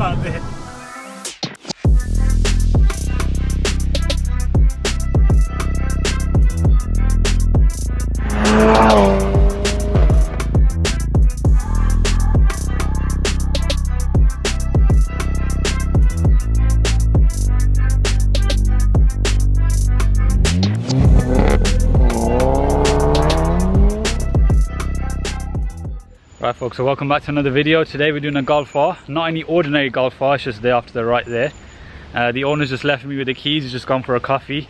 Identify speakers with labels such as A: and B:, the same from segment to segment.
A: out there. Right folks, so welcome back to another video. Today we're doing a Golf R, not any ordinary Golf R, it's just there off to the right there. The owner's just left me with the keys, he's just gone for a coffee.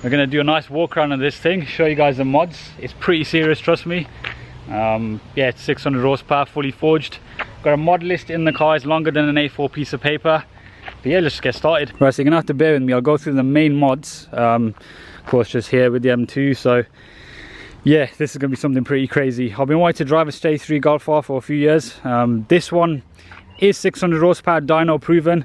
A: We're going to do a nice walk around on this thing, show you guys the mods. It's pretty serious, trust me. Yeah, it's 600 horsepower, fully forged. Got a mod list in the car, it's longer than an A4 piece of paper. But yeah, let's get started. Right, so you're going to have to bear with me, I'll go through the main mods. Of course, just here with the M2, so yeah, this is going to be something pretty crazy. I've been wanting to drive a stage 3 Golf R for a few years. This one is 600 horsepower, dyno proven,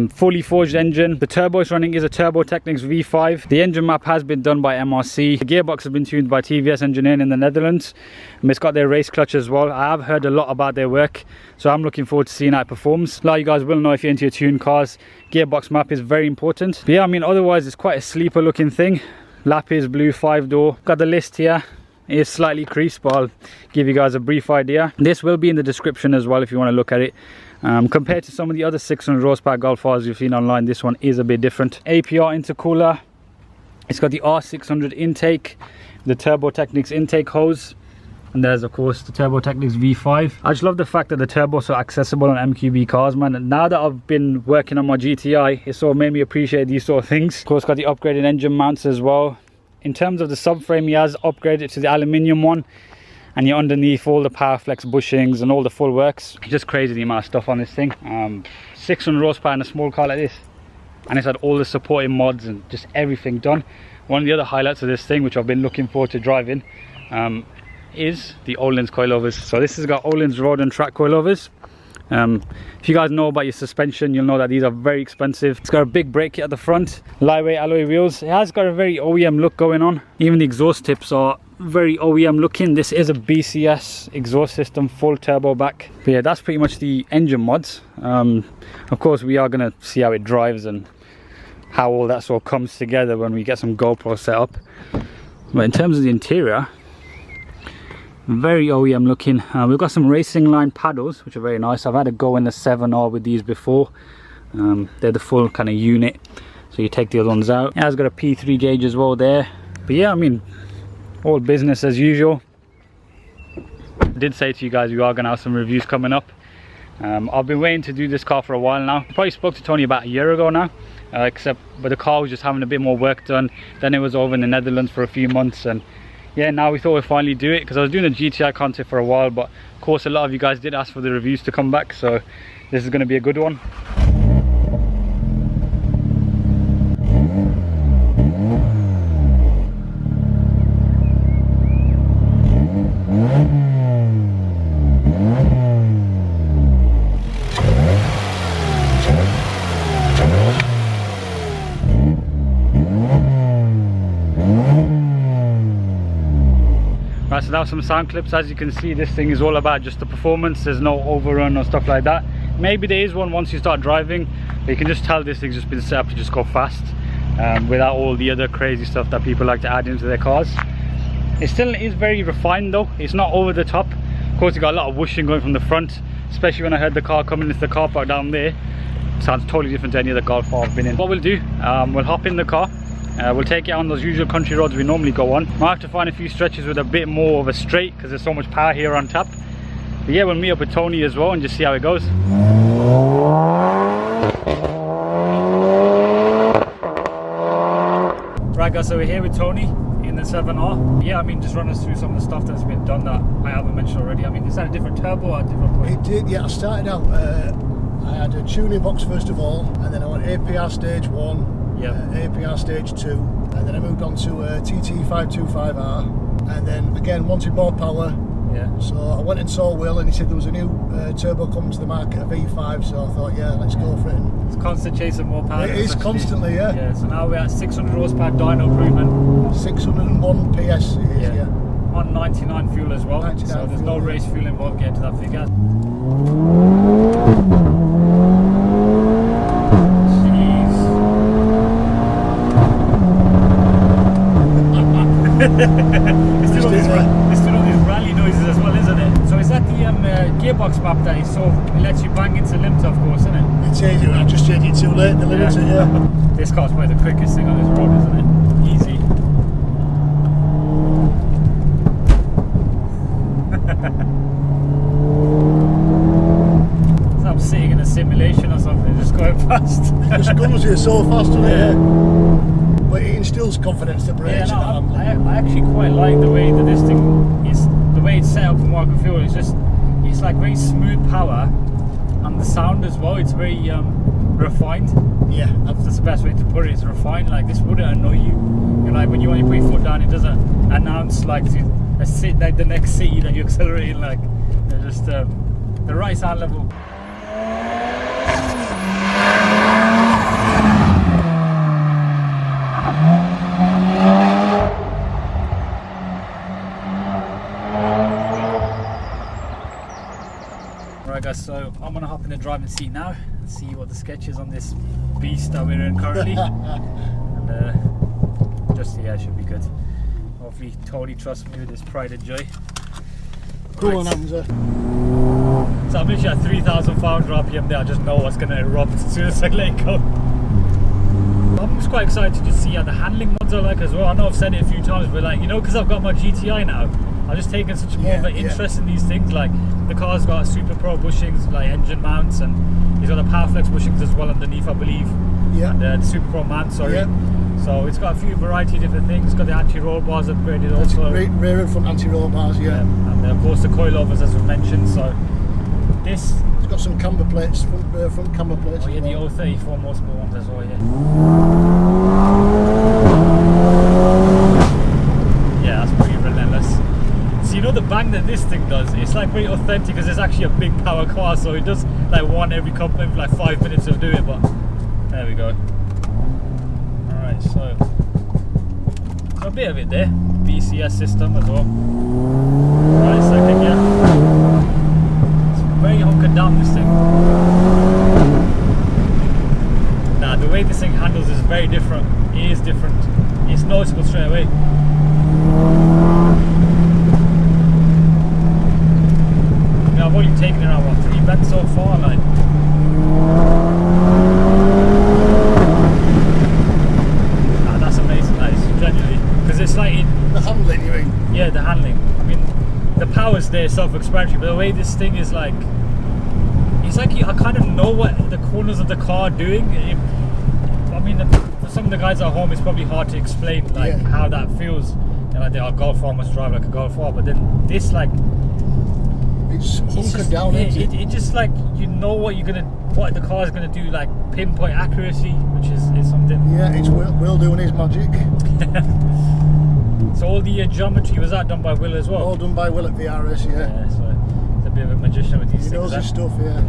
A: fully forged engine. The turbo it's running is a turbo Technics V5. The engine map has been done by MRC. The gearbox has been tuned by TVS Engineering in the Netherlands. It's got their race clutch as well. I have heard a lot about their work, so I'm looking forward to seeing how it performs. Like you guys will know if you're into your tune cars, gearbox map is very important. But yeah, I mean, otherwise it's quite a sleeper looking thing. Lap is blue 5-door. Got the list here. It is slightly creased, but I'll give you guys a brief idea. This will be in the description as well if you want to look at it. Compared to some of the other 600 horsepower Golf Rs you've seen online, this one is a bit different. APR Intercooler. It's got the R600 Intake, the Turbo Technics Intake hose. And there's of course the Turbo Technics V5. I just love the fact that the turbo's so accessible on MQB cars, man. And now that I've been working on my GTI, it sort of made me appreciate these sort of things. Of course, got the upgraded engine mounts as well. In terms of the subframe, he has upgraded to the aluminium one, and you're underneath all the Powerflex bushings and all the full works. It's just crazy the amount of stuff on this thing. 600 horsepower in a small car like this, and it's had all the supporting mods and just everything done. One of the other highlights of this thing, which I've been looking forward to driving, is the Ohlins coilovers. So this has got Ohlins road and track coilovers. If you guys know about your suspension, you'll know that these are very expensive. It's got a big brake kit at the front, lightweight alloy wheels. It has got a very OEM look going on. Even the exhaust tips are very OEM looking. This is a BCS exhaust system, full turbo back. But yeah, that's pretty much the engine mods. Of course, we are going to see how it drives and how all that sort of comes together when we get some GoPro set up. But in terms of the interior, very OEM looking. We've got some Racingline paddles, which are very nice. I've had a go in the 7R with these before. They're the full kind of unit, so you take the other ones out. It has got a P3 gauge as well there. But yeah, I mean, all business as usual. I did say to you guys we are going to have some reviews coming up. I've been waiting to do this car for a while now. I probably spoke to Tony about a year ago now, but the car was just having a bit more work done. Then it was over in the Netherlands for a few months, and yeah, now we thought we'd finally do it, because I was doing the GTI content for a while, but of course a lot of you guys did ask for the reviews to come back, so this is going to be a good one. Right, so that was some sound clips. As you can see, this thing is all about just the performance. There's no overrun or stuff like that. Maybe there is one once you start driving, but you can just tell this thing's just been set up to just go fast, without all the other crazy stuff that people like to add into their cars. It still is very refined though. It's not over the top. Of course, you got a lot of whooshing going from the front, especially when I heard the car coming into the car park down there. Sounds totally different to any other Golf R I've been in. What we'll do, we'll hop in the car. We'll take it on those usual country roads we normally go on. Might have to find a few stretches with a bit more of a straight, because there's so much power here on tap. But yeah, we'll meet up with Tony as well and just see how it goes. Right guys, so we're here with Tony in the 7R. Yeah, I mean, just run us through some of the stuff that's been done that I haven't mentioned already. I mean, is that a different turbo or a different point?
B: It did, yeah. I started out, I had a tuning box first of all, and then I went APR stage 1.
A: Yep.
B: APR stage 2, and then I moved on to TT525R, and then again wanted more power.
A: Yeah.
B: So I went and saw Will, and he said there was a new turbo coming to the market, a V5. So I thought, yeah, let's go for it.
A: It's constant chasing more power.
B: It is constantly, yeah.
A: Yeah. So now we're at 600 horsepower dyno proven.
B: 601 PS it is, yeah.
A: On 99 fuel as well. 99 so there's no race fuel involved getting to that figure. It's doing all these rally noises as well, isn't it? So is that the gearbox map that it lets you bang into limiter, of course, isn't it?
B: It changed it, I just changed it too late, the limiter, yeah.
A: This car's probably the quickest thing on this road, isn't it? Easy. So I'm sitting in a simulation or something, just going fast.
B: It just comes here so fast, doesn't it? Yeah. But it instills confidence to brakes.
A: Yeah, no, I actually quite like the way that this thing is, the way it's set up from what I can feel. It's like very smooth power, and the sound as well. It's very refined.
B: Yeah,
A: that's the best way to put it. It's refined. Like this wouldn't annoy you. You're like when you want to put your foot down, it doesn't announce like the next city that you're accelerating. Like just the right sound level. Right guys, so I'm gonna hop in the driving seat now and see what the sketch is on this beast that we're in currently. And yeah, it should be good. Hopefully Tony trusts me with his pride and joy.
B: Go on, Hamza.
A: So I'm literally at 3,500 RPM there. I just know what's gonna erupt as soon as I let it go. I'm just quite excited to see how the handling mods are like as well. I know I've said it a few times, but like, you know, because I've got my GTI now, I've just taken such more of an interest in these things. Like the car's got SuperPro bushings, like engine mounts, and he's got the Powerflex bushings as well underneath, I believe. Yeah. And the SuperPro mount, sorry. Yeah. So it's got a few variety of different things. It's got the anti-roll bars upgraded also.
B: Rear and front anti-roll bars, yeah.
A: And of course the coilovers as we mentioned. So this.
B: It's got some camber plates, front camber plates.
A: Oh yeah, the 034 Motorsport ones as well, yeah. Yeah, that's pretty relentless. So you know the bang that this thing does, it's like very authentic because it's actually a big power car, so it does like one every couple of like 5 minutes of doing it, but there we go. Alright, so a bit of it there. BCS system as well. Right, second, yeah. It's very hunkered down, this thing. Nah, the way this thing handles is very different. It is different. It's noticeable straight away. I've only taken it around what, 3 bends so far, like. Ah, that's amazing, that is genuinely, because it's like
B: the handling, you mean?
A: Yeah, the handling. I mean, the power's there, self-explanatory, but the way this thing is like, it's like I kind of know what the corners of the car are doing. I mean, for some of the guys at home, it's probably hard to explain like how that feels. Like they are Golf R must drive like a Golf R, but then this like.
B: It's hunkered down, isn't it?
A: It just like, you know what the car is gonna do, like pinpoint accuracy, which is something.
B: Yeah, it's Will doing his magic.
A: So all the geometry, was that done by Will as well?
B: All done by Will at VRS, yeah.
A: Yeah, so he's a bit of a magician with these things.
B: He knows his stuff, yeah.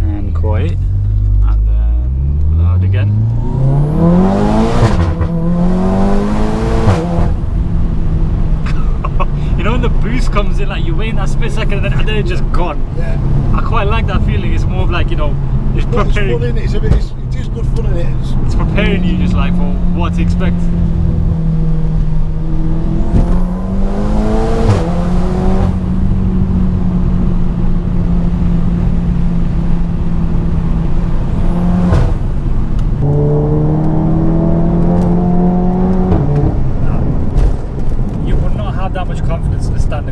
A: And quiet, and then loud again. You know when the boost comes in, like you wait in that split second and then it's just gone.
B: Yeah.
A: I quite like that feeling. It's more of like, you know, it's preparing.
B: It's fun, it is good fun in it.
A: It's preparing you just like for what to expect.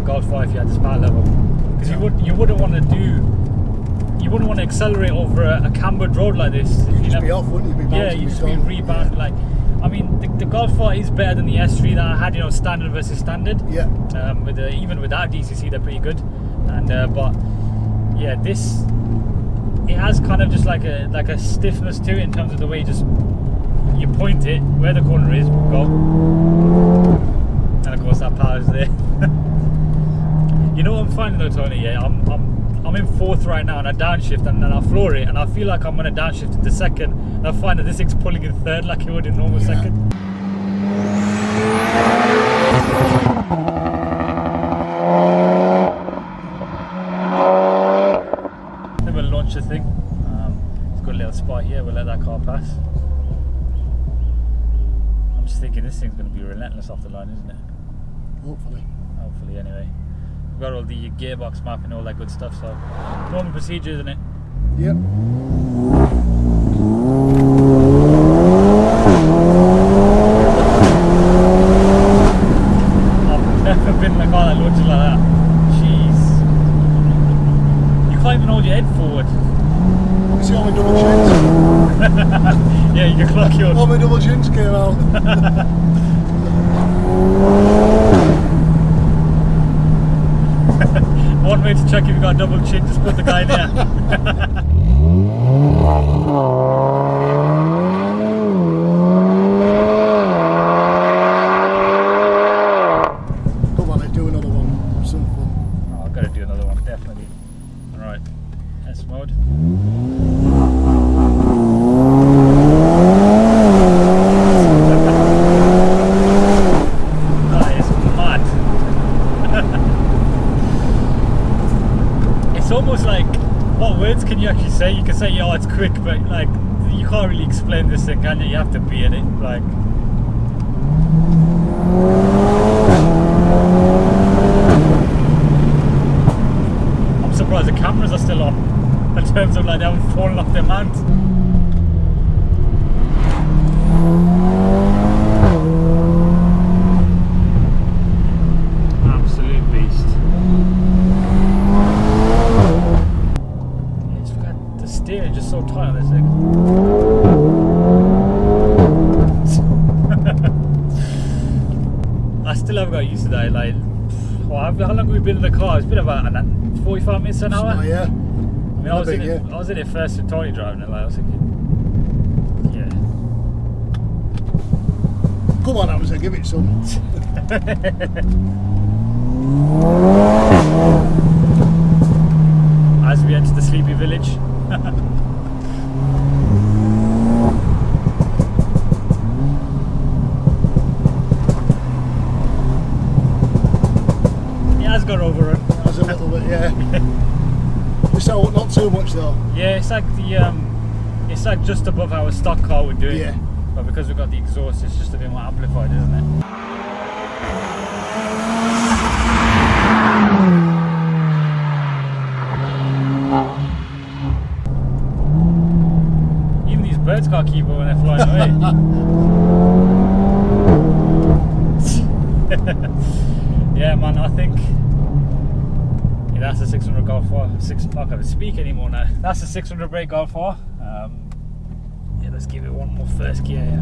A: Golf 5 if you had this power level, because you wouldn't want to accelerate over a cambered road like this.
B: You'd just be off, wouldn't you?
A: You'd just be rebound. Yeah. Like, I mean, the Golf 4 is better than the S3 that I had. You know, standard versus standard. Yeah. Even without DCC, they're pretty good. And but yeah, this it has kind of just like a stiffness to it in terms of the way you point it where the corner is, go, and of course that power is there. You know what I'm finding though, Tony? Yeah, I'm in fourth right now, and I downshift, and then I floor it, and I feel like I'm going to downshift into second, and I find that this thing's pulling in third like it would in normal second. Then we'll launch the thing. It's got a little spot here, we'll let that car pass. I'm just thinking this thing's going to be relentless off the line, isn't it?
B: Hopefully.
A: Hopefully, anyway. We've got all the gearbox map and all that good stuff, so normal procedure, isn't it?
B: Yep.
A: I've never been in a car that launches like that. Jeez. You can't even hold your head forward.
B: You see all my double chins?
A: Yeah, you can clock your...
B: All my double chins came out.
A: One way to check if you've got a double chin, just put the guy in there.
B: Come on, let's do another one. Have some fun.
A: Oh, I've got to do another one, definitely. Alright, S mode. That is mad. It's almost like, what words can you actually say? You can say, oh, it's quick, but like, you can't really explain this thing, can you? You have to be in it, like. I'm surprised the cameras are still on, in terms of like they haven't fallen off their mount. Absolute beast. Yeah, just got the steering just so tight on this thing. I still haven't got used to that. Like, well, how long have we been in the car? It's been about 45 minutes an hour.
B: Oh, yeah.
A: I mean, I was in it first with Tony driving it. Like, I was thinking, yeah.
B: Come on, Amazon, give it some.
A: As we enter the sleepy village. He has got overrun.
B: As a little bit, yeah. Just not too much though.
A: Yeah, it's like it's like just above our stock car we're doing.
B: Yeah.
A: But because we've got the exhaust, it's just a bit more amplified, isn't it? Even these birds can't keep up when they're flying away. Yeah, man, I think that's a 600 Golf R. I can't even speak anymore now. That's a 600 brake Golf R. Yeah, let's give it one more first gear. Yeah.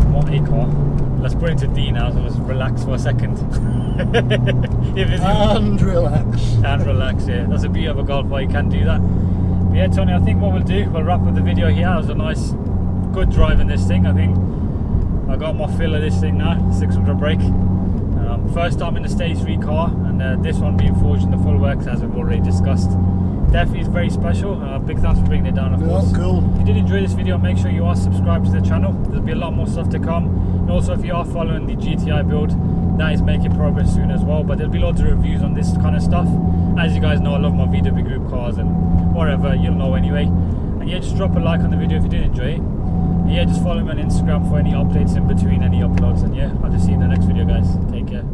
A: What a car. Let's put it into D now, so let's relax for a second.
B: And relax.
A: And relax, yeah. That's a beauty of a Golf R, you can do that. But yeah, Tony, I think what we'll do, we'll wrap up the video here. It was a nice, good drive in this thing. I think I got my fill of this thing now, 600 brake. First time in the stage 3 car, and this one being forged in the full works, as we've already discussed. Definitely is very special. Big thanks for bringing it down, of course.
B: Cool.
A: If you did enjoy this video, make sure you are subscribed to the channel. There'll be a lot more stuff to come. And also, if you are following the GTI build, that is making progress soon as well. But there'll be loads of reviews on this kind of stuff. As you guys know, I love my VW group cars and whatever, you'll know anyway. And yeah, just drop a like on the video if you did enjoy it. And yeah, just follow me on Instagram for any updates in between any uploads. And yeah, I'll just see you in the next video, guys. Take care.